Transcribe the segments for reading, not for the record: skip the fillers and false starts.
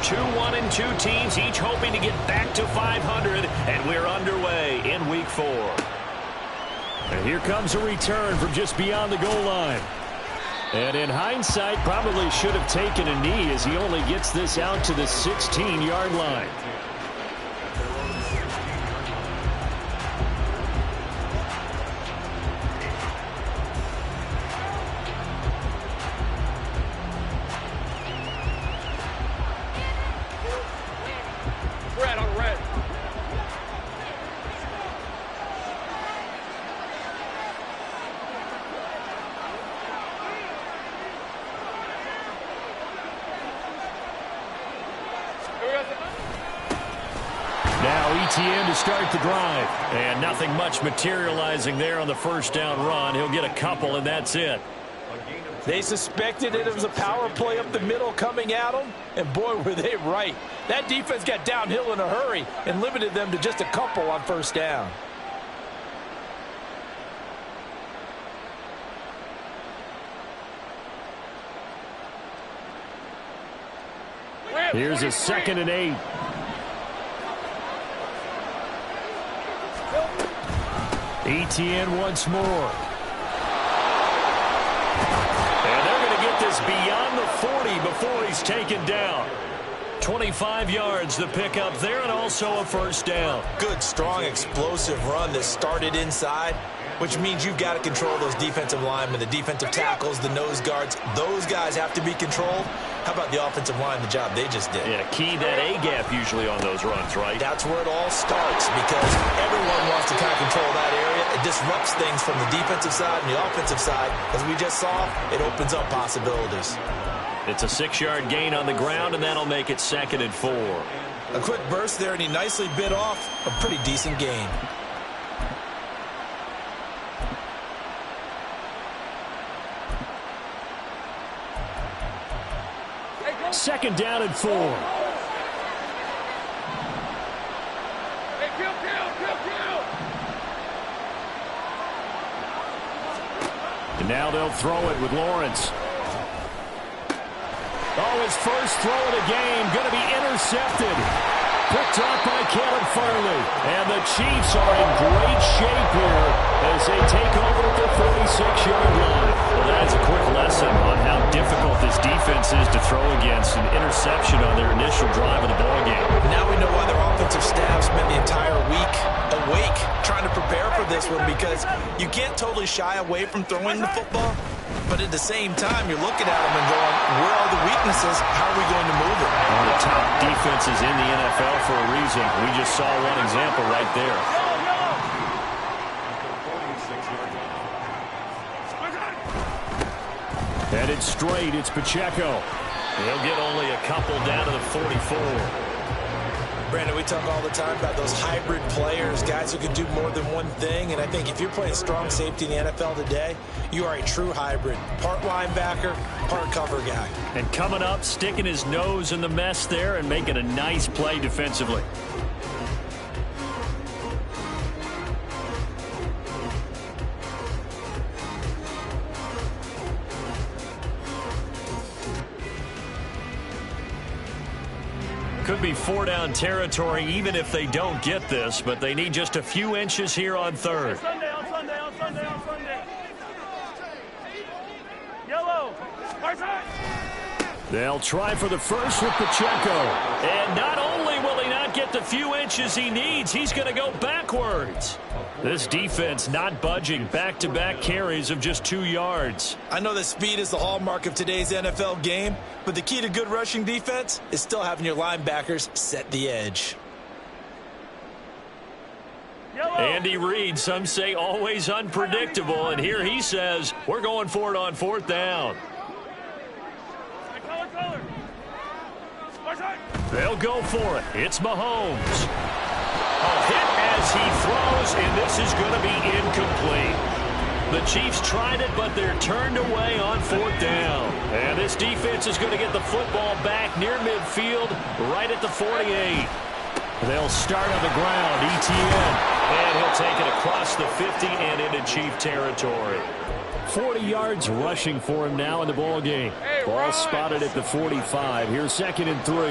Two 1-2 teams, each hoping to get back to 500, and we're underway in Week 4. And here comes a return from just beyond the goal line. And in hindsight, probably should have taken a knee as he only gets this out to the 16-yard line. Now ETN to start the drive. And nothing much materializing there on the first down run. He'll get a couple, and that's it. They suspected it was a power play up the middle coming at them, and boy, were they right. That defense got downhill in a hurry and limited them to just a couple on first down. Here's a 2nd and 8. ETN once more. And they're going to get this beyond the 40 before he's taken down. 25 yards the pickup there, and also a first down. Good, strong, explosive run that started inside, which means you've got to control those defensive linemen, the defensive tackles, the nose guards. Those guys have to be controlled. How about the offensive line, the job they just did? Yeah, key that A-gap usually on those runs, right? That's where it all starts, because everyone wants to kind of control that area. It disrupts things from the defensive side and the offensive side. As we just saw, it opens up possibilities. It's a 6-yard gain on the ground, and that'll make it 2nd and 4. A quick burst there, and he nicely bit off a pretty decent gain. Second down and 4. And now they'll throw it with Lawrence. Oh, his first throw of the game going to be intercepted. Picked off by Caleb Farley. And the Chiefs are in great shape here as they take over at the 46-yard line. Well, that's a quick lesson on how difficult this defense is to throw against. An interception on their initial drive of the ballgame. Now we know why their offensive staff spent the entire week awake trying to prepare for this one, because you can't totally shy away from throwing the football. But at the same time, you're looking at them and going, where are the weaknesses? How are we going to move it? One of the top defenses in the NFL for a reason. We just saw one example right there. Headed straight, it's Pacheco. He'll get only a couple down to the 44. Brandon, we talk all the time about those hybrid players, guys who can do more than one thing. And I think if you're playing strong safety in the NFL today, you are a true hybrid. Part linebacker, part cover guy. And coming up, sticking his nose in the mess there and making a nice play defensively. Could be 4-down territory even if they don't get this, but they need just a few inches here on 3rd. On Sunday. Yellow. They'll try for the first with Pacheco. And not only will he not get the few inches he needs, he's going to go backwards. This defense not budging. Back-to-back carries of just 2 yards. I know that speed is the hallmark of today's NFL game, but the key to good rushing defense is still having your linebackers set the edge. Andy Reid, some say always unpredictable, and here he says, we're going for it on 4th down. They'll go for it. It's Mahomes. A hit as he throws, and this is going to be incomplete. The Chiefs tried it, but they're turned away on 4th down. And this defense is going to get the football back near midfield, right at the 48. They'll start on the ground. ETN. And he'll take it across the 50 and into Chief territory. 40 yards rushing for him now in the ball game. Ball spotted at the 45. Here's 2nd and 3.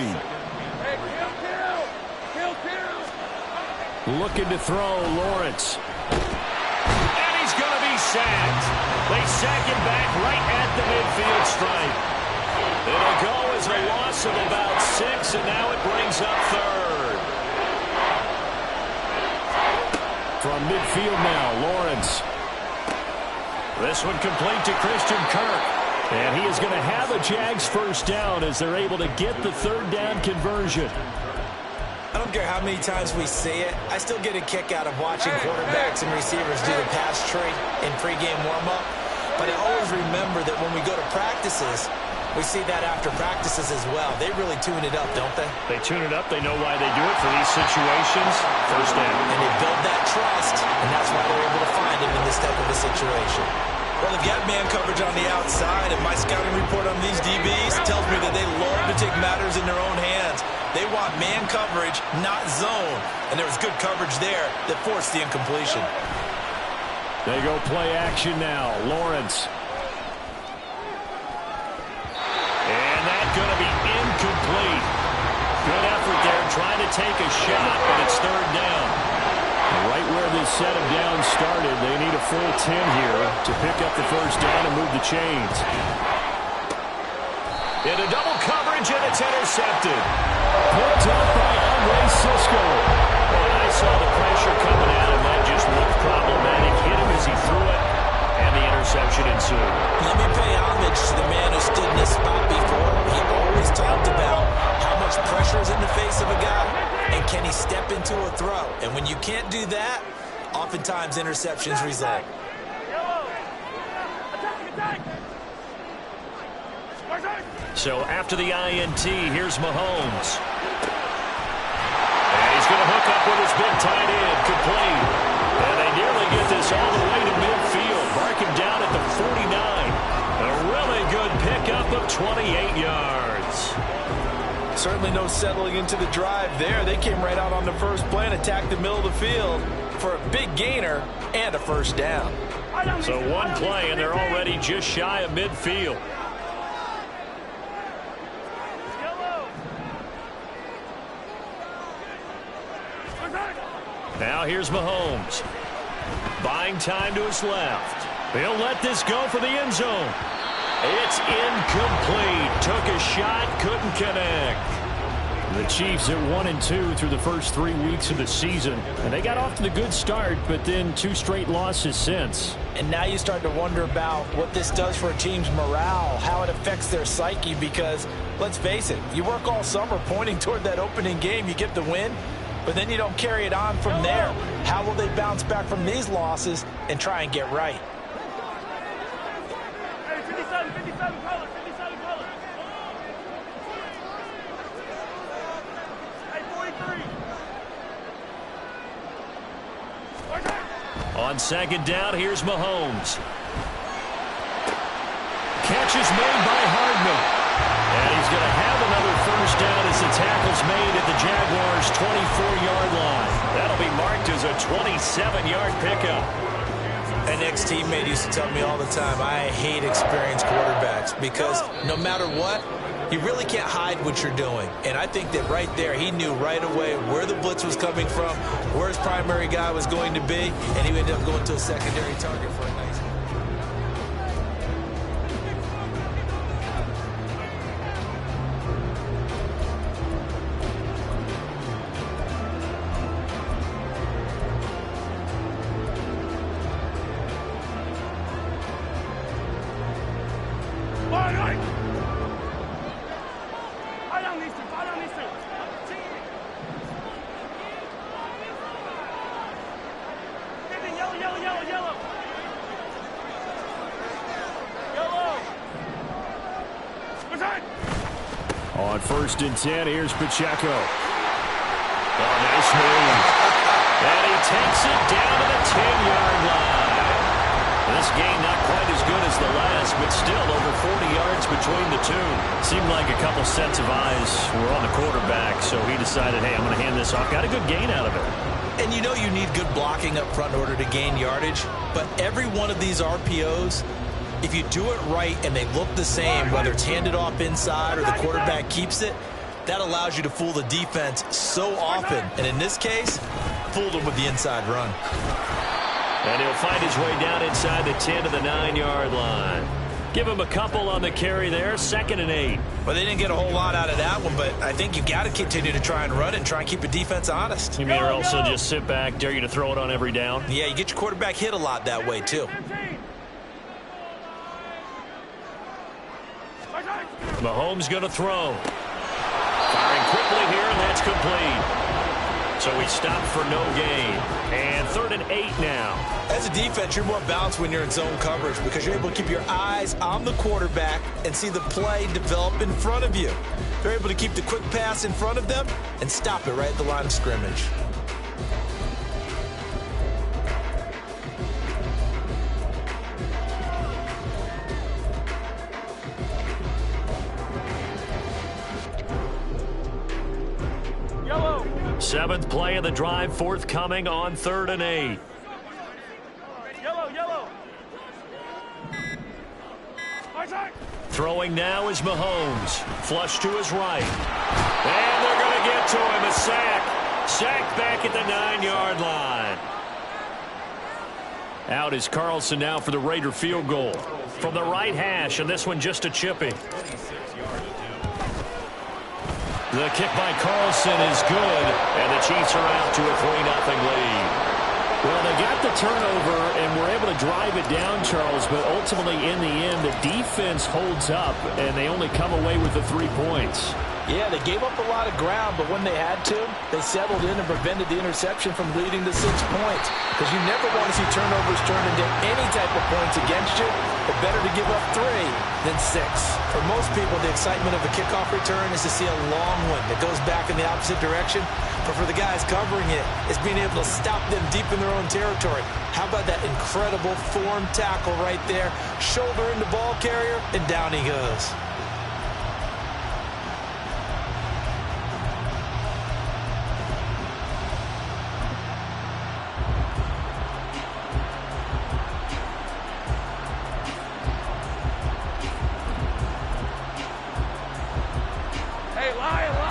Looking to throw, Lawrence. And he's going to be sacked. They sack him back right at the midfield stripe. It'll go as a loss of about 6, and now it brings up 3rd. From midfield now, Lawrence. This one complete to Christian Kirk. And he is going to have a Jags first down as they're able to get the 3rd down conversion. I don't care how many times we see it. I still get a kick out of watching quarterbacks and receivers do the pass tree in pregame warm-up. But I always remember that when we go to practices, we see that after practices as well. They really tune it up, don't they? They tune it up. They know why they do it for these situations. First down. And they build that trust, and that's why they're able to find him in this type of a situation. Well, they've got man coverage on the outside, and my scouting report on these DBs tells me that they love to take matters in their own hands. They want man coverage, not zone. And there was good coverage there that forced the incompletion. They go play action now. Lawrence. And that's going to be incomplete. Good effort there trying to take a shot, but it's 3rd down. Right where this set of downs started, they need a full 10 here to pick up the first down and move the chains. Into double coverage, and it's intercepted. Picked up by Andre Cisco. And I saw the pressure coming at him. That just looked problematic. Hit him as he threw it, and the interception ensued. Let me pay homage to the man who stood in this spot before. He always talked about how much pressure is in the face of a guy, and can he step into a throw. And when you can't do that, oftentimes interceptions result. So after the INT, here's Mahomes. And he's going to hook up with his big tight end, complete. And they nearly get this all the way to midfield. Mark him down at the 49. A really good pickup of 28 yards. Certainly no settling into the drive there. They came right out on the first play and attacked the middle of the field for a big gainer and a first down. So one play, and they're already just shy of midfield. Now here's Mahomes. Buying time to his left. He'll let this go for the end zone. It's incomplete. Took a shot, couldn't connect. The Chiefs at 1-2 through the first 3 weeks of the season. And they got off to the good start, but then 2 straight losses since. And now you start to wonder about what this does for a team's morale, how it affects their psyche, because, let's face it, you work all summer pointing toward that opening game, you get the win, but then you don't carry it on from there. How will they bounce back from these losses and try and get right? Hey, 57 colors, 57 colors. Hey, 43. On 2nd down, here's Mahomes. Catch is made by Hardman. And he's going to have another first down as the tackle's made at the Jaguars' 24-yard line. That'll be marked as a 27-yard pickup. An ex-teammate used to tell me all the time, I hate experienced quarterbacks because no matter what, you really can't hide what you're doing. And I think that right there, he knew right away where the blitz was coming from, where his primary guy was going to be, and he ended up going to a secondary target for a nice one. On 1st and 10, here's Pacheco. Oh, nice move. And he takes it down to the 10-yard line. This game not quite as good as the last, but still over 40 yards between the two. Seemed like a couple sets of eyes were on the quarterback, so he decided, hey, I'm going to hand this off. Got a good gain out of it. And you know you need good blocking up front in order to gain yardage, but every one of these RPOs If you do it right and they look the same, whether it's handed off inside or the quarterback keeps it, that allows you to fool the defense so often. And in this case, fooled them with the inside run. And he'll find his way down inside the 10 to the 9-yard line. Give him a couple on the carry there, 2nd and 8. Well, they didn't get a whole lot out of that one, but I think you got to continue to try and run it and try and keep the defense honest. You mean or else they'll just sit back, dare you to throw it on every down? Yeah, you get your quarterback hit a lot that way, too. Mahomes going to throw. Firing quickly here, and that's complete. So he stopped for no gain. And 3rd and 8 now. As a defense, you're more balanced when you're in zone coverage because you're able to keep your eyes on the quarterback and see the play develop in front of you. They're able to keep the quick pass in front of them and stop it right at the line of scrimmage. Yellow. 7th play of the drive, forthcoming on 3rd and 8. Yellow. Throwing now is Mahomes. Flush to his right. And they're going to get to him. A sack. Sacked back at the 9-yard line. Out is Carlson now for the Raider field goal. From the right hash, and this one just a chippy. The kick by Carlson is good, and the Chiefs are out to a 3-0 lead. Well, they got the turnover and were able to drive it down, Charles, but ultimately in the end, the defense holds up, and they only come away with the 3 points. Yeah, they gave up a lot of ground, but when they had to, they settled in and prevented the interception from leading to 6 points. Because you never want to see turnovers turned into any type of points against you, but better to give up 3 than 6. For most people, the excitement of a kickoff return is to see a long one that goes back in the opposite direction. But for the guys covering it, it's being able to stop them deep in their own territory. How about that incredible form tackle right there? Shoulder in the ball carrier, and down he goes.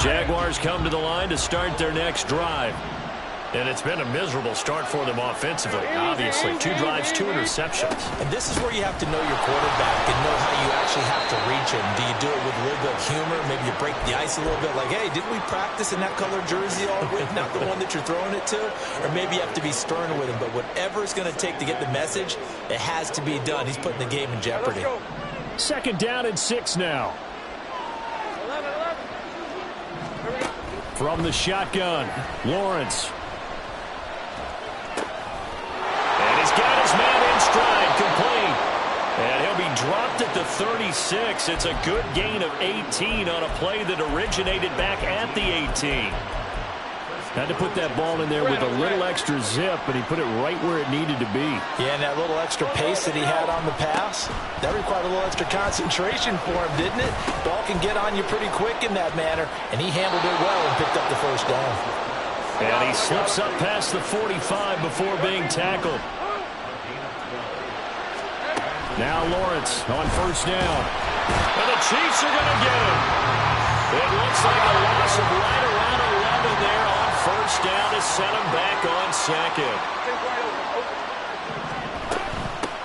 Jaguars come to the line to start their next drive. And it's been a miserable start for them offensively, obviously. 2 drives, 2 interceptions. And this is where you have to know your quarterback and know how you actually have to reach him. Do you do it with a little bit of humor? Maybe you break the ice a little bit like, hey, didn't we practice in that color jersey all week, not the one that you're throwing it to? Or maybe you have to be stern with him. But whatever it's going to take to get the message, it has to be done. He's putting the game in jeopardy. 2nd down and 6 now. From the shotgun, Lawrence. And he's got his man in stride, complete. And he'll be dropped at the 36. It's a good gain of 18 on a play that originated back at the 18. Had to put that ball in there with a little extra zip, but he put it right where it needed to be. Yeah, and that little extra pace that he had on the pass, that required a little extra concentration for him, didn't it? Ball can get on you pretty quick in that manner, and he handled it well and picked up the 1st down. And he slips up past the 45 before being tackled. Now Lawrence on 1st down. And the Chiefs are going to get him. It looks like a loss of right around 11 there on 1st down to set him back on 2nd.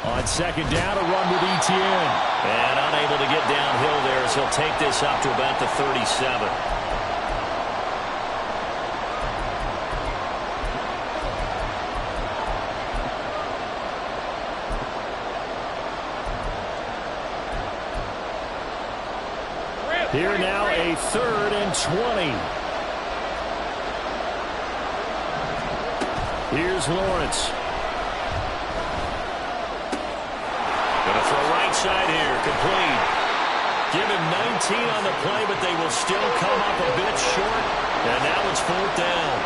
On 2nd down, a run with Etienne. And unable to get downhill there as he'll take this up to about the 37. Here now a 3rd and 20. Here's Lawrence. Going to throw right side here, complete. Give him 19 on the play, but they will still come up a bit short. And now it's 4th down.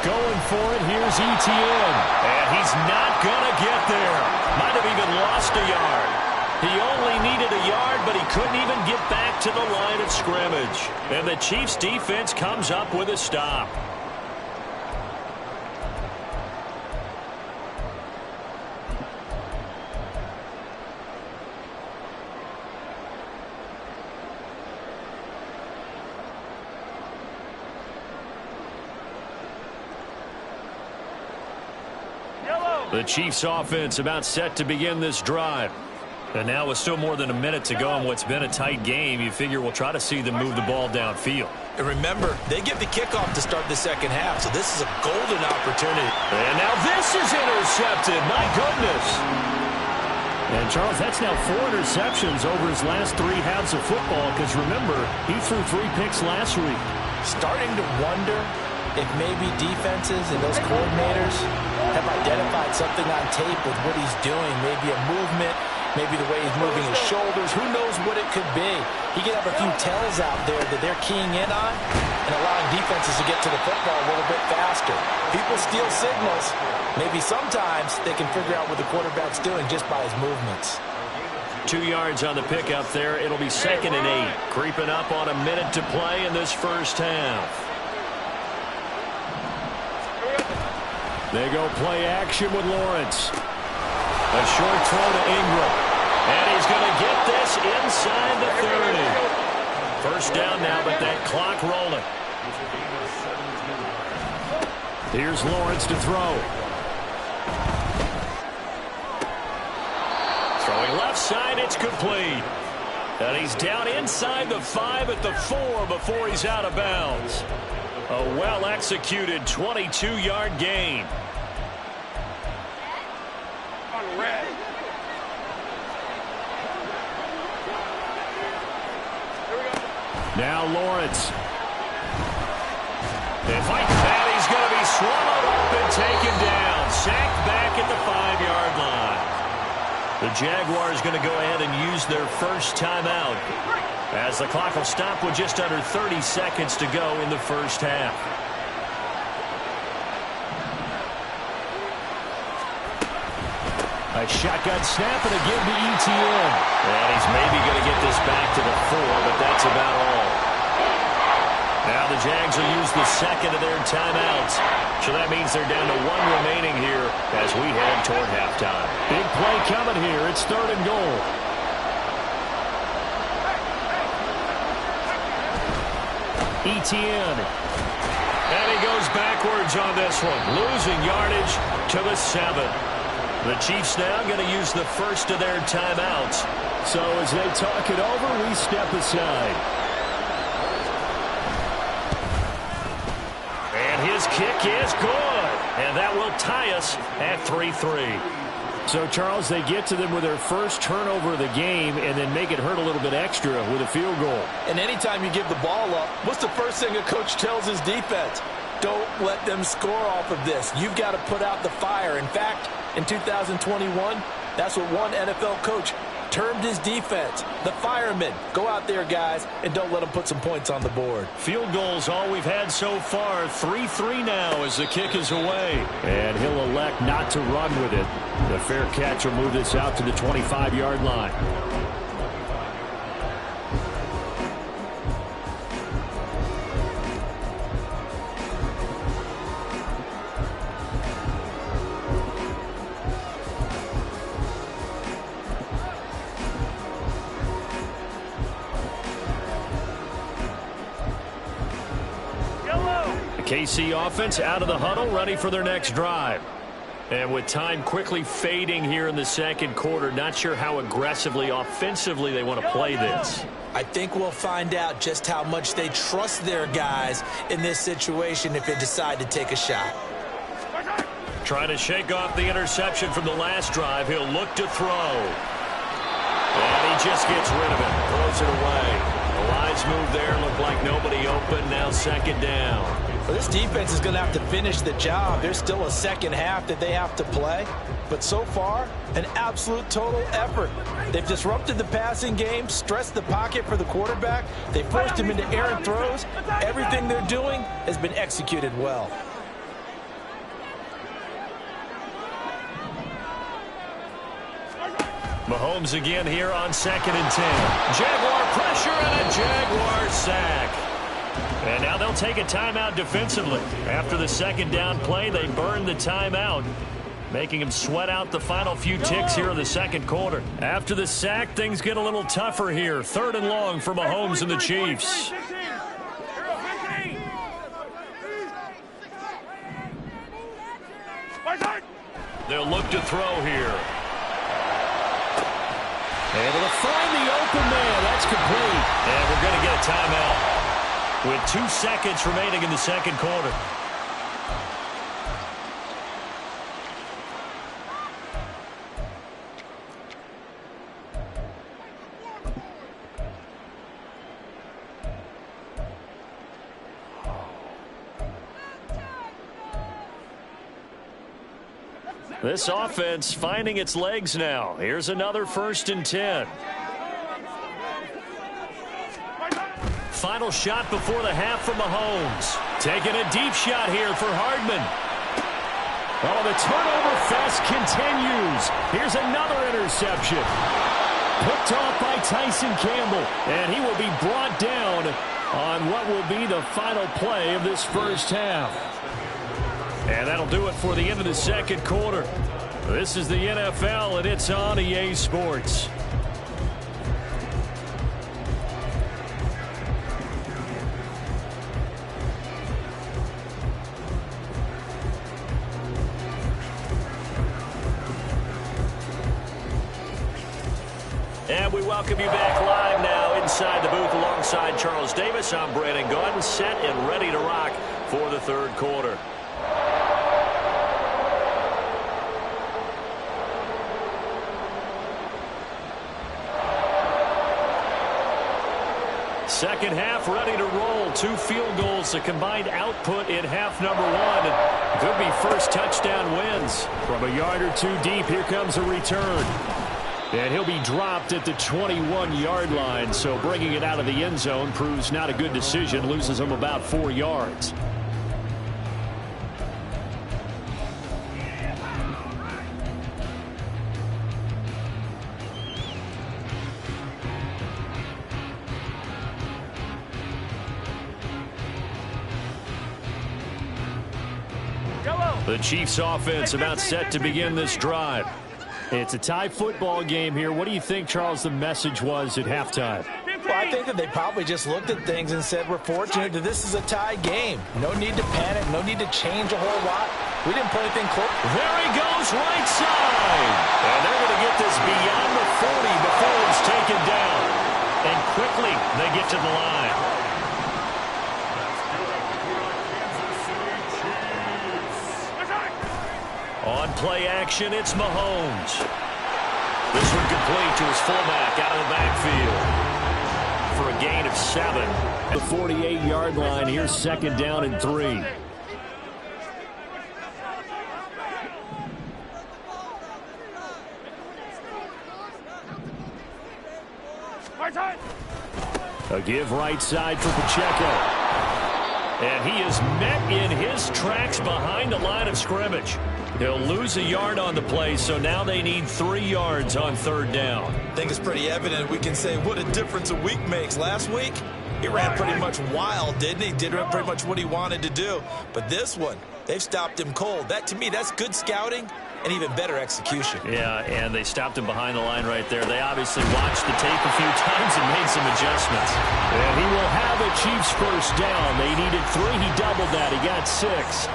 Going for it, here's Etienne. And he's not going to get there. Might have even lost a yard. He only needed a yard, but he couldn't even get back to the line of scrimmage. And the Chiefs' defense comes up with a stop. The Chiefs offense about set to begin this drive. And now with still more than a minute to go in what's been a tight game, you figure we'll try to see them move the ball downfield. And remember, they get the kickoff to start the second half, so this is a golden opportunity. And now this is intercepted. My goodness. And, Charles, that's now 4 interceptions over his last 3 halves of football because, remember, he threw 3 picks last week. Starting to wonder if maybe defenses and those coordinators have identified something on tape with what he's doing, maybe a movement, maybe the way he's moving his shoulders. Who knows what it could be? He could have a few tells out there that they're keying in on and allowing defenses to get to the football a little bit faster. People steal signals. Maybe sometimes they can figure out what the quarterback's doing just by his movements. 2 yards on the pickup there. It'll be 2nd and 8. Creeping up on a minute to play in this first half. They go play action with Lawrence. A short throw to Ingram. And he's going to get this inside the 30. First down now, but that clock rolling. Here's Lawrence to throw. Throwing left side, it's complete. And he's down inside the 5 at the 4 before he's out of bounds. A well-executed 22-yard gain. Now Lawrence. And fight that, he's going to be swallowed up and taken down. Sacked back at the 5-yard line. The Jaguars going to go ahead and use their first timeout as the clock will stop with just under 30 seconds to go in the first half. A shotgun snap and again to ETN. And he's maybe going to get this back to the 4, but that's about all. Now the Jags will use the second of their timeouts. So that means they're down to 1 remaining here as we head toward halftime. Big play coming here. It's 3rd and goal. ETN. And he goes backwards on this one, losing yardage to the 7. The Chiefs now going to use the first of their timeouts. So as they talk it over, we step aside. And his kick is good. And that will tie us at 3-3. So, Charles, they get to them with their first turnover of the game and then make it hurt a little bit extra with a field goal. And anytime you give the ball up, what's the first thing a coach tells his defense? Don't let them score off of this. You've got to put out the fire. In fact, in 2021, that's what one NFL coach termed his defense, the firemen. Go out there, guys, and don't let them put some points on the board. Field goals all we've had so far. 3-3 now as the kick is away. And he'll elect not to run with it. The fair catch will move this out to the 25-yard line. KC offense out of the huddle, ready for their next drive. And with time quickly fading here in the second quarter, not sure how aggressively, offensively they want to play this. I think we'll find out just how much they trust their guys in this situation if they decide to take a shot. Trying to shake off the interception from the last drive. He'll look to throw. And he just gets rid of it, throws it away. The lines move there, look like nobody open, now second down. Well, this defense is going to have to finish the job. There's still a second half that they have to play. But so far, an absolute total effort. They've disrupted the passing game, stressed the pocket for the quarterback. They forced him into errant throws. Everything they're doing has been executed well. Mahomes again here on 2nd and 10. Jaguar pressure and a Jaguar sack. And now they'll take a timeout defensively. After the second down play, they burn the timeout, making them sweat out the final few ticks here in the second quarter. After the sack, things get a little tougher here. 3rd and long for Mahomes and the Chiefs. They'll look to throw here. Able to find the open man. That's complete. And we're going to get a timeout with 2 seconds remaining in the second quarter. This offense finding its legs now. Here's another 1st and 10. Final shot before the half from Mahomes. Taking a deep shot here for Hardman. Oh, the turnover fest continues. Here's another interception. Picked off by Tyson Campbell. And he will be brought down on what will be the final play of this first half. And that'll do it for the end of the second quarter. This is the NFL, and it's on EA Sports. And we welcome you back live now inside the booth alongside Charles Davis. I'm Brandon Gaudin, set and ready to rock for the third quarter. Second half ready to roll. 2 field goals, a combined output in half number 1. Could be first touchdown wins. From a yard or 2 deep, here comes a return. And he'll be dropped at the 21-yard line, so bringing it out of the end zone proves not a good decision. Loses him about 4 yards. The Chiefs offense about set to begin this drive. It's a tie football game here. What do you think, Charles, the message was at halftime? Well, I think that they probably just looked at things and said, we're fortunate that this is a tie game. No need to panic. No need to change a whole lot. We didn't put anything close. There he goes, right side. And they're going to get this beyond the 40 before it's taken down. And quickly they get to the line. On play action, it's Mahomes. This one complete to his fullback out of the backfield for a gain of 7. The 48-yard line, here's 2nd down and 3. A give right side for Pacheco. And he is met in his tracks behind the line of scrimmage. He'll lose a yard on the play, so now they need 3 yards on 3rd down. I think it's pretty evident. We can say what a difference a week makes. Last week, he ran pretty much wild, didn't he? Did pretty much what he wanted to do. But this one, they've stopped him cold. That, to me, that's good scouting and even better execution. Yeah, and they stopped him behind the line right there. They obviously watched the tape a few times and made some adjustments. And he will have a Chiefs first down. They needed 3. He doubled that. He got 6.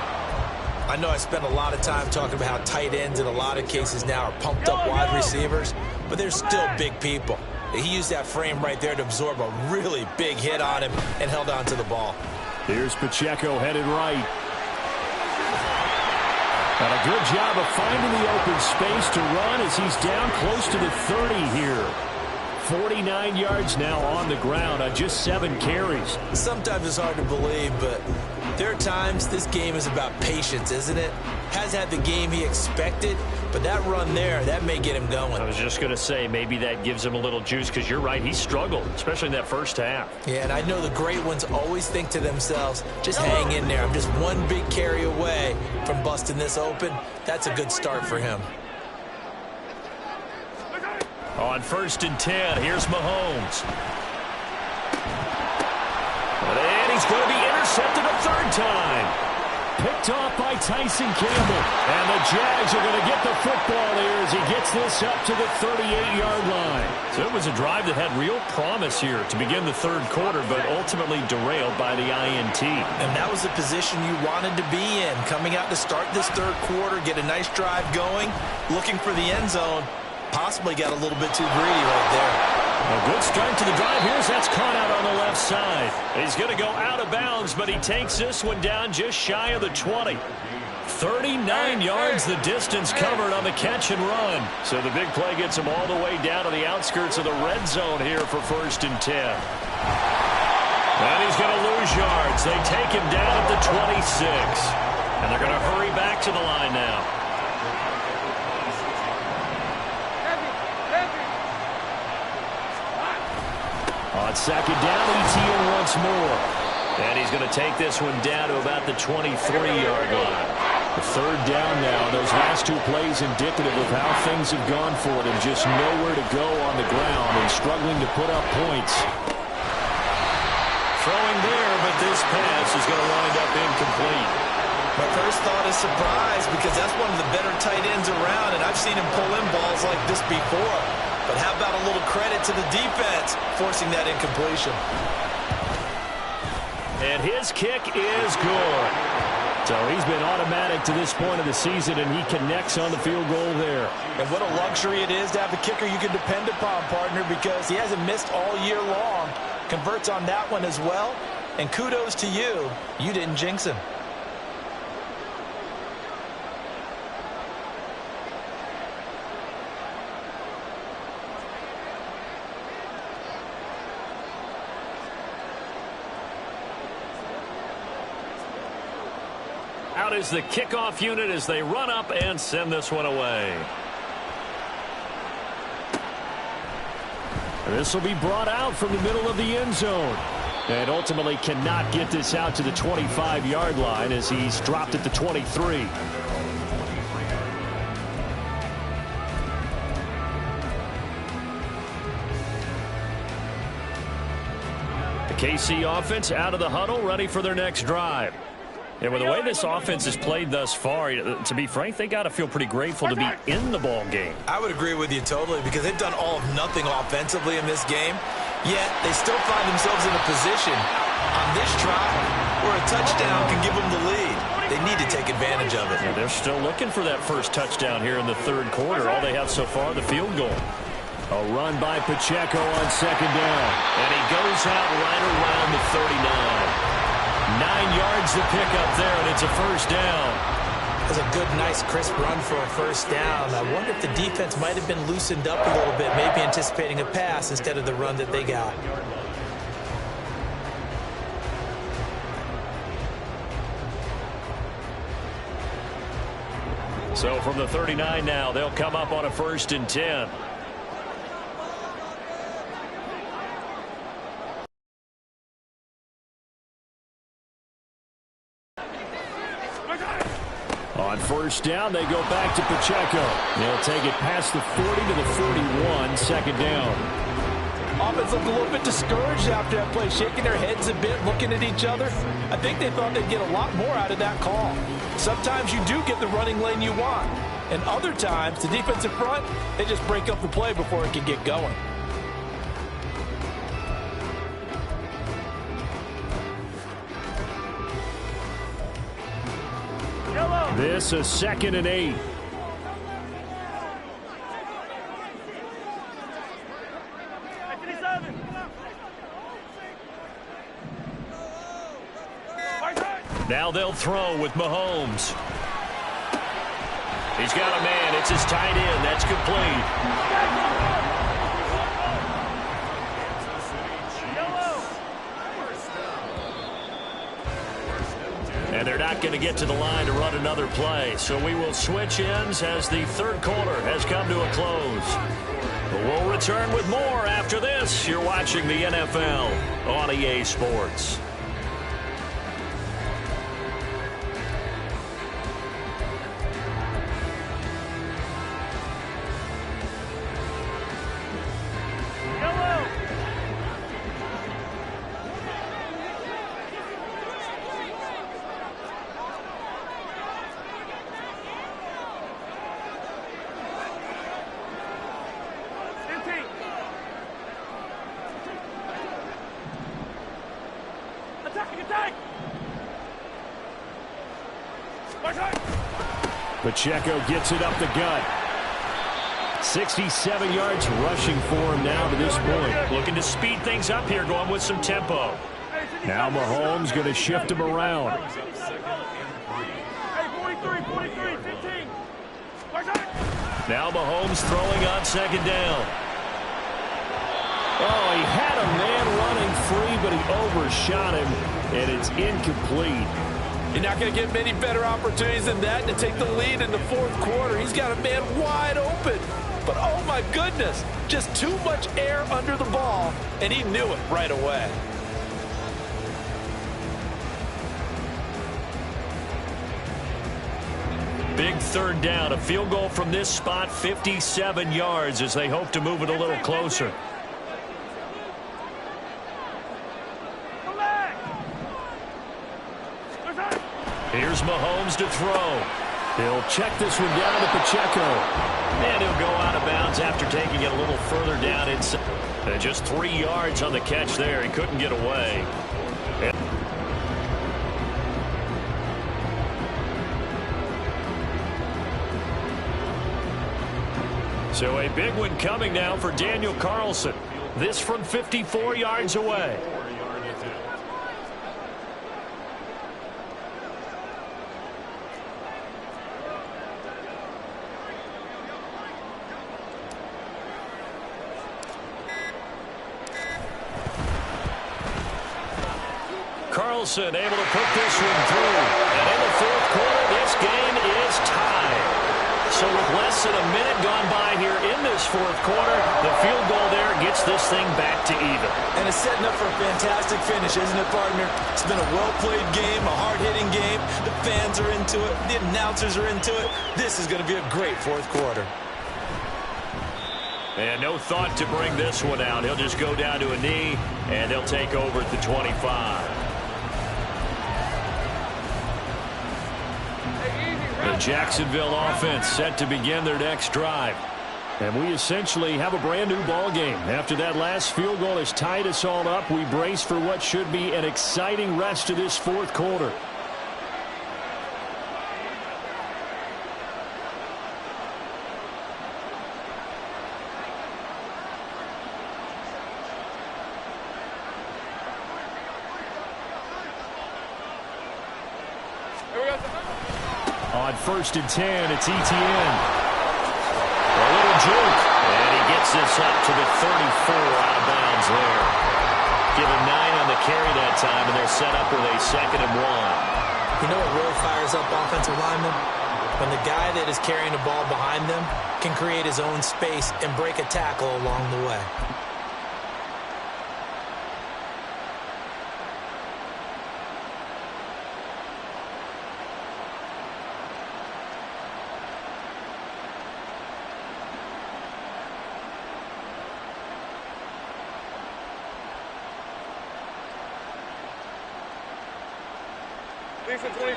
I know I spent a lot of time talking about how tight ends in a lot of cases now are pumped up wide receivers, but they're still big people. He used that frame right there to absorb a really big hit on him and held on to the ball. Here's Pacheco headed right. And a good job of finding the open space to run as he's down close to the 30 here. 49 yards now on the ground on just 7 carries. Sometimes it's hard to believe, but there are times this game is about patience, isn't it? Has had the game he expected, but that run there, that may get him going. I was just going to say, maybe that gives him a little juice, because you're right, he struggled, especially in that first half. Yeah, and I know the great ones always think to themselves, just hang in there. I'm just one big carry away from busting this open. That's a good start for him. On 1st and 10, here's Mahomes. And he's going to be intercepted a 3rd time. Picked off by Tyson Campbell. And the Jags are going to get the football here as he gets this up to the 38-yard line. So it was a drive that had real promise here to begin the third quarter, but ultimately derailed by the INT. And that was the position you wanted to be in. Coming out to start this third quarter, get a nice drive going, looking for the end zone. Possibly got a little bit too greedy right there. A good start to the drive. That's caught out on the left side. He's going to go out of bounds, but he takes this one down just shy of the 20. 39 yards the distance covered on the catch and run. So the big play gets him all the way down to the outskirts of the red zone here for 1st and 10. And he's going to lose yards. They take him down at the 26. And they're going to hurry back to the line now. On 2nd down, ETN once more. And he's going to take this one down to about the 23-yard line. The 3rd down now. Those last 2 plays indicative of how things have gone for them. Just nowhere to go on the ground and struggling to put up points. Throwing there, but this pass is going to wind up incomplete. My first thought is surprise because that's one of the better tight ends around, and I've seen him pull in balls like this before. But how about a little credit to the defense forcing that incompletion? And his kick is good. So he's been automatic to this point of the season, and he connects on the field goal there. And what a luxury it is to have a kicker you can depend upon, partner, because he hasn't missed all year long. Converts on that one as well. And kudos to you. You didn't jinx him. Out is the kickoff unit as they run up and send this one away. This will be brought out from the middle of the end zone. And ultimately cannot get this out to the 25-yard line as he's dropped at the 23. The KC offense out of the huddle, ready for their next drive. And with the way this offense has played thus far, to be frank, they got to feel pretty grateful to be in the ball game. I would agree with you totally because they've done all of nothing offensively in this game, yet they still find themselves in a position on this drive where a touchdown can give them the lead. They need to take advantage of it. Yeah, they're still looking for that first touchdown here in the third quarter. All they have so far, the field goal. A run by Pacheco on 2nd down. And he goes out right around the 39. 9 yards to pick up there, and it's a first down. That's a good, nice, crisp run for a first down. I wonder if the defense might have been loosened up a little bit, maybe anticipating a pass instead of the run that they got. So from the 39 now, they'll come up on a 1st and 10. On 1st down, they go back to Pacheco. They'll take it past the 40 to the 41, 2nd down. Offense looked a little bit discouraged after that play, shaking their heads a bit, looking at each other. I think they thought they'd get a lot more out of that call. Sometimes you do get the running lane you want, and other times, the defensive front, they just break up the play before it can get going. This is 2nd and 8. Now they'll throw with Mahomes. He's got a man. It's his tight end. That's complete. And they're not going to get to the line to run another play. So we will switch ends as the third quarter has come to a close. But we'll return with more after this. You're watching the NFL on EA Sports. Pacheco gets it up the gut. 67 yards rushing for him now to this point. Looking to speed things up here, going with some tempo. Now Mahomes going to shift him around. Now Mahomes throwing on second down. Oh, he had a man running free, but he overshot him, and it's incomplete. You're not going to get many better opportunities than that to take the lead in the fourth quarter. He's got a man wide open. But, oh, my goodness, just too much air under the ball, and he knew it right away. Big third down. A field goal from this spot, 57 yards, as they hope to move it a little closer. Here's Mahomes to throw. He'll check this one down to Pacheco. And he'll go out of bounds after taking it a little further down inside. And just 3 yards on the catch there. He couldn't get away. So a big one coming now for Daniel Carlson. This from 54 yards away. Carlson able to put this one through. And in the fourth quarter, this game is tied. So with less than a minute gone by here in this fourth quarter, the field goal there gets this thing back to even. And it's setting up for a fantastic finish, isn't it, partner? It's been a well-played game, a hard-hitting game. The fans are into it. The announcers are into it. This is going to be a great fourth quarter. And no thought to bring this one out. He'll just go down to a knee, and they'll take over at the 25. The Jacksonville offense set to begin their next drive. And we essentially have a brand new ball game. After that last field goal has tied us all up, we brace for what should be an exciting rest of this fourth quarter. On 1st and 10, it's Etienne. A little juke. And he gets this up to the 34 out of bounds there. Given 9 on the carry that time, and they're set up with a 2nd and 1. You know what really fires up offensive linemen? When the guy that is carrying the ball behind them can create his own space and break a tackle along the way.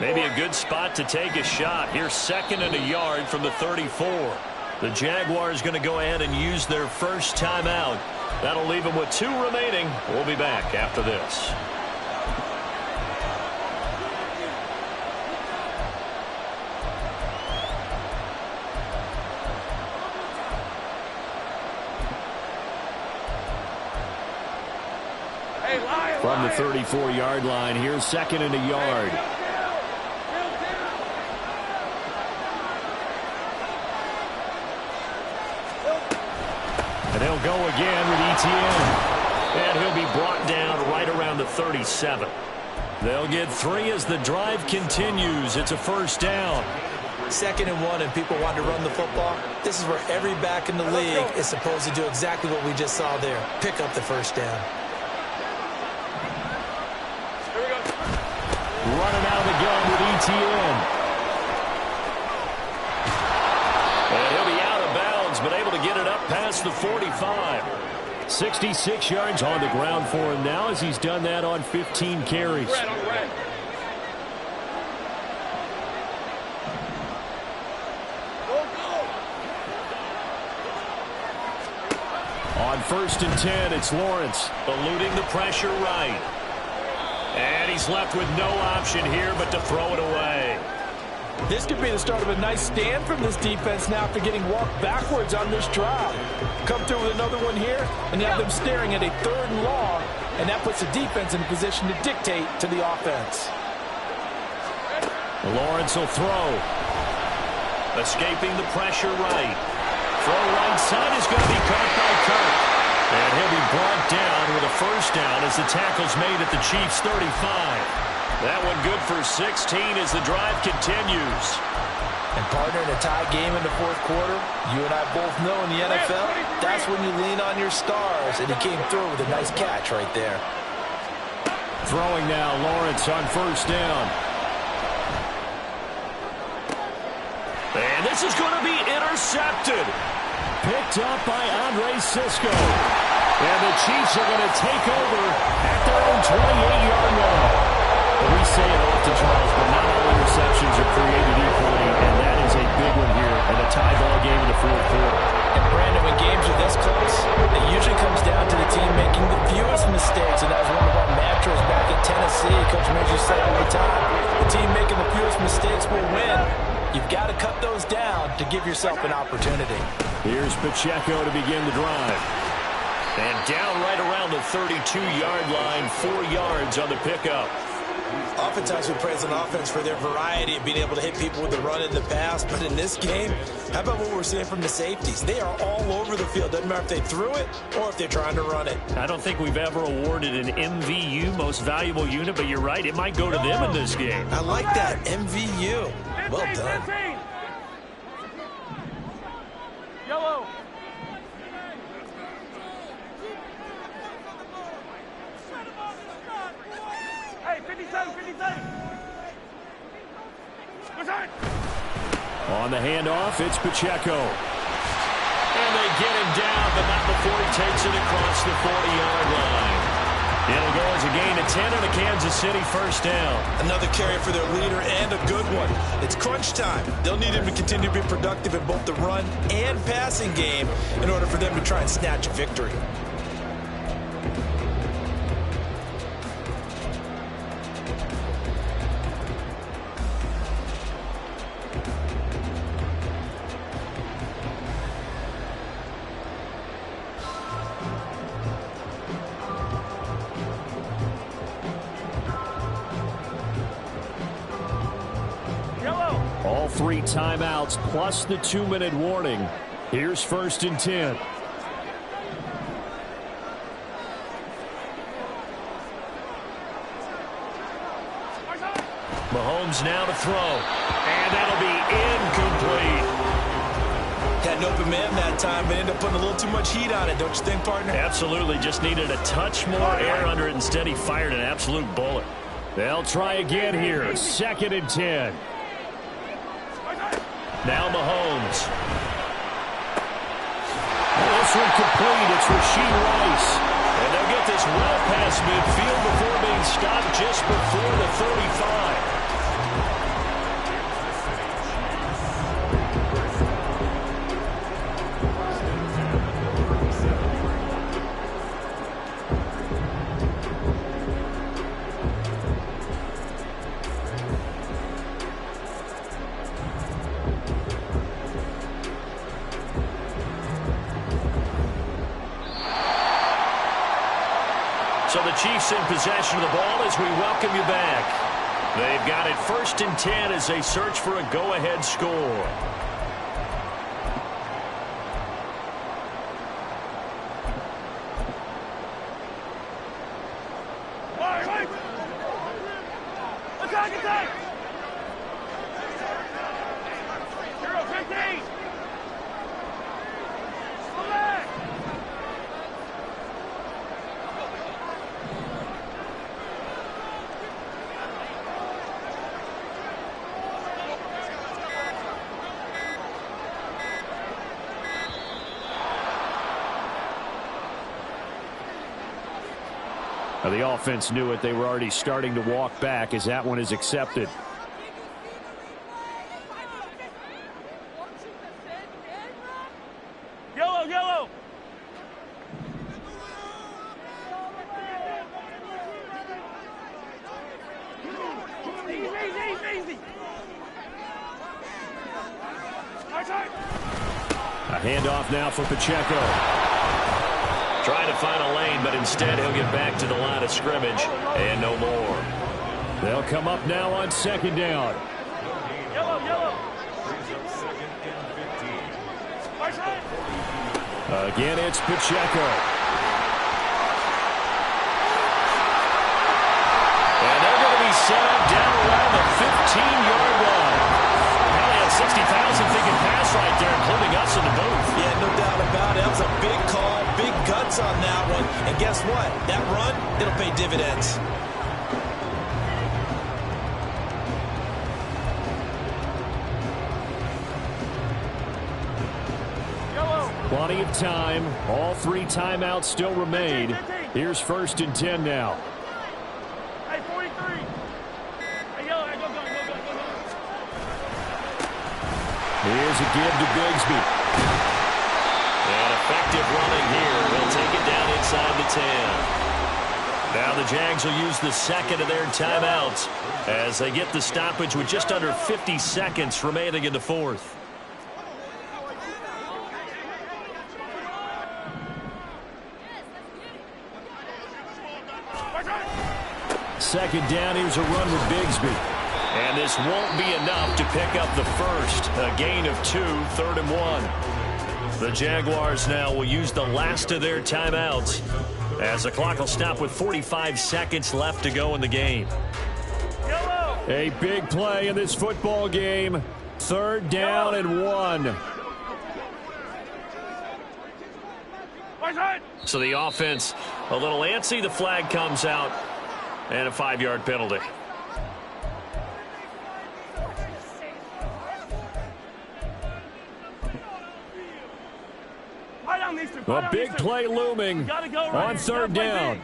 Maybe a good spot to take a shot. Here's 2nd and a yard from the 34. The Jaguars going to go ahead and use their first timeout. That'll leave them with 2 remaining. We'll be back after this. From the 34-yard line, here's 2nd and a yard. And they'll go again with Etienne. And he'll be brought down right around the 37. They'll get 3 as the drive continues. It's a first down. 2nd and 1, and people want to run the football. This is where every back in the league is supposed to do exactly what we just saw there. Pick up the first down. Running out of the gun with Etienne. And he'll be out of bounds, but able to get it up past the 45. 66 yards on the ground for him now as he's done that on 15 carries. On 1st and 10, it's Lawrence. Eluding the pressure right. And he's left with no option here but to throw it away. This could be the start of a nice stand from this defense now after getting walked backwards on this drive. Come through with another one here, and you have them staring at a 3rd and long, and that puts the defense in a position to dictate to the offense. Lawrence will throw. Escaping the pressure right. Throw right side is going to be caught by Kirk. And he'll be brought down with a first down as the tackle's made at the Chiefs' 35. That one good for 16 as the drive continues. And partner, in a tie game in the 4th quarter, you and I both know in the NFL, that's when you lean on your stars, and he came through with a nice catch right there. Throwing now, Lawrence on first down. And this is going to be intercepted. Picked up by Andre Cisco. And the Chiefs are going to take over at their own 28-yard line. We say it often, Charles, but not all interceptions are created equally, and that is a big one here in a tie ball game in the 4th quarter. And Brandon, when games are this close, it usually comes down to the team making the fewest mistakes, and that was one of our mantras back in Tennessee. Coach Major said all the time, the team making the fewest mistakes will win. You've got to cut those down to give yourself an opportunity. Here's Pacheco to begin the drive. And down right around the 32-yard line, 4 yards on the pickup. Oftentimes we praise an offense for their variety of being able to hit people with the run in the pass, but in this game, how about what we're seeing from the safeties? They are all over the field. Doesn't matter if they threw it or if they're trying to run it. I don't think we've ever awarded an MVU, most valuable unit, but you're right, it might go to them in this game. I like that, MVU. Well done. 15. Yellow. Hey, 57, 57. On the handoff, it's Pacheco. And they get him down, but not before he takes it across the 40-yard line. It'll go as a gain of 10 and a Kansas City first down. Another carry for their leader and a good one. It's crunch time. They'll need him to continue to be productive in both the run and passing game in order for them to try and snatch a victory. All 3 timeouts plus the 2-minute warning. Here's 1st and 10. Mahomes now to throw. And that'll be incomplete. Had an open man that time, but ended up putting a little too much heat on it, don't you think, partner? Absolutely. Just needed a touch more air under it. Instead, he fired an absolute bullet. They'll try again here. 2nd and 10. Now Mahomes. This one complete. It's Rashee Rice. And they'll get this well past midfield before being stopped just before the 35. So the Chiefs in possession of the ball as we welcome you back. They've got it 1st and 10 as they search for a go-ahead score. Attack! 0-15. The offense knew it. They were already starting to walk back as that one is accepted. Yellow. Easy. Handoff now for Pacheco. Trying to find a lane, but instead he'll get back to the line of scrimmage and no more. They'll come up now on second down. Yellow. Again, it's Pacheco. And they're going to be set up down around the 15-yard line. Probably had 60,000 thinking pass right there, including us in the booth. Yeah, no doubt about it. That was a big call, big guts on that one. And guess what? That run, it'll pay dividends. Plenty of time. All 3 timeouts still remain. Here's 1st and 10 now. Hey, 43. Hey, yellow, go. Here's a give to Bigsby. And effective running here. They'll take it down inside the 10. Now the Jags will use the second of their timeouts as they get the stoppage with just under 50 seconds remaining in the 4th. Second down, here's a run with Bigsby. And this won't be enough to pick up the first. A gain of 2, 3rd and 1. The Jaguars now will use the last of their timeouts as the clock will stop with 45 seconds left to go in the game. A big play in this football game. 3rd down and 1. So the offense a little antsy. The flag comes out. And a 5-yard penalty. A big play looming on 3rd down.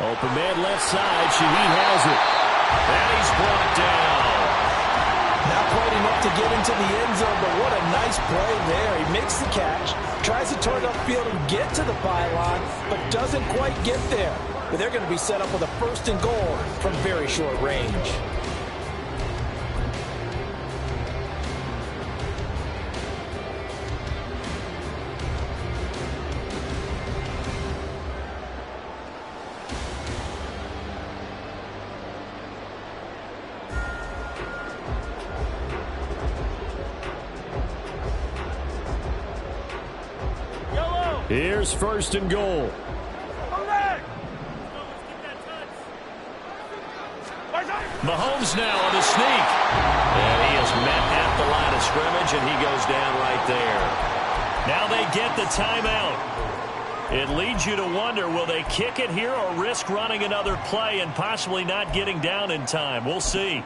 Open man left side. Shaheed has it. And he's brought down. Not quite enough to get into the end zone, but what a nice play there. He makes the catch, tries to turn upfield and get to the pylon, but doesn't quite get there. But they're going to be set up with a 1st and goal from very short range. Here's 1st and goal. Mahomes now on the sneak. And he is met at the line of scrimmage, and he goes down right there. Now they get the timeout. It leads you to wonder, will they kick it here or risk running another play and possibly not getting down in time? We'll see.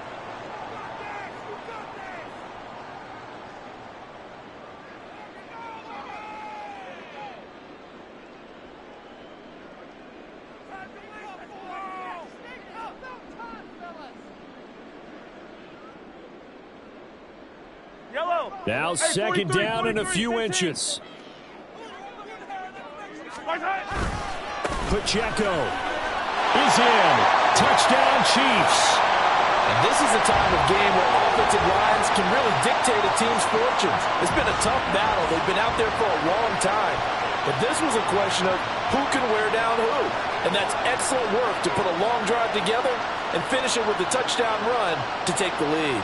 Now 2nd down and a few inches. Pacheco is in. Touchdown, Chiefs. And this is a time of game where offensive lines can really dictate a team's fortunes. It's been a tough battle. They've been out there for a long time. But this was a question of who can wear down who. And that's excellent work to put a long drive together and finish it with the touchdown run to take the lead.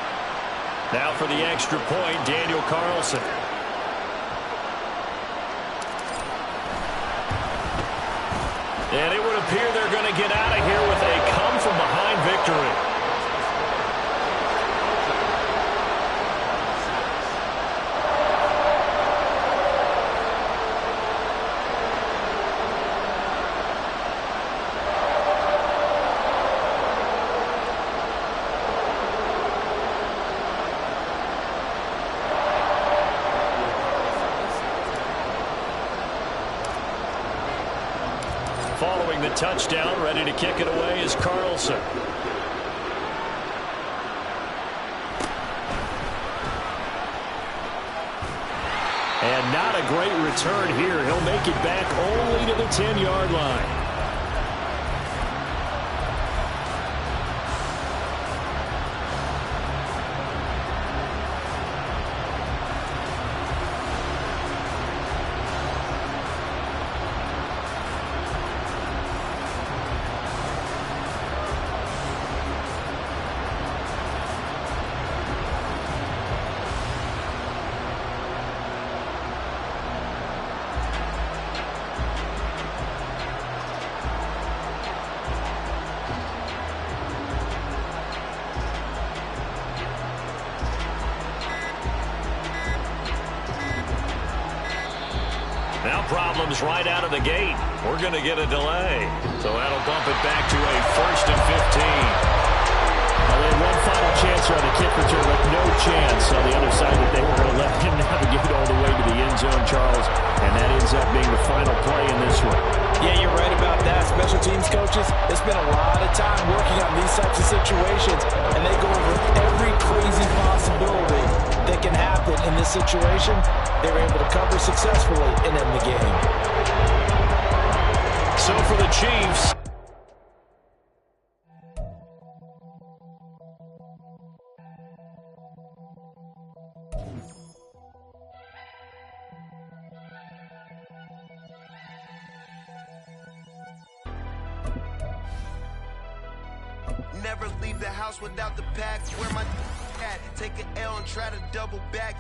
Now for the extra point, Daniel Carlson. And it would appear they're going to get out of here with a come-from-behind victory. Following the touchdown, ready to kick it away is Carlson. And not a great return here. He'll make it back only to the 10-yard line. problems right out of the gate. We're going to get a delay. So that'll bump it back to a 1st and 15. Well, they had one final chance on the kick return, but no chance on the other side that they were going to let him navigate all the way to the end zone, Charles. And that ends up being the final play in this one. Yeah, you're right about that. Special teams coaches, they spend a lot of time working on these types of situations, and they go over every crazy possibility that can happen in this situation. They were able to cover successfully and end the game. So for the Chiefs, never leave the house without the pack. Where my at? Take an L and try to double back.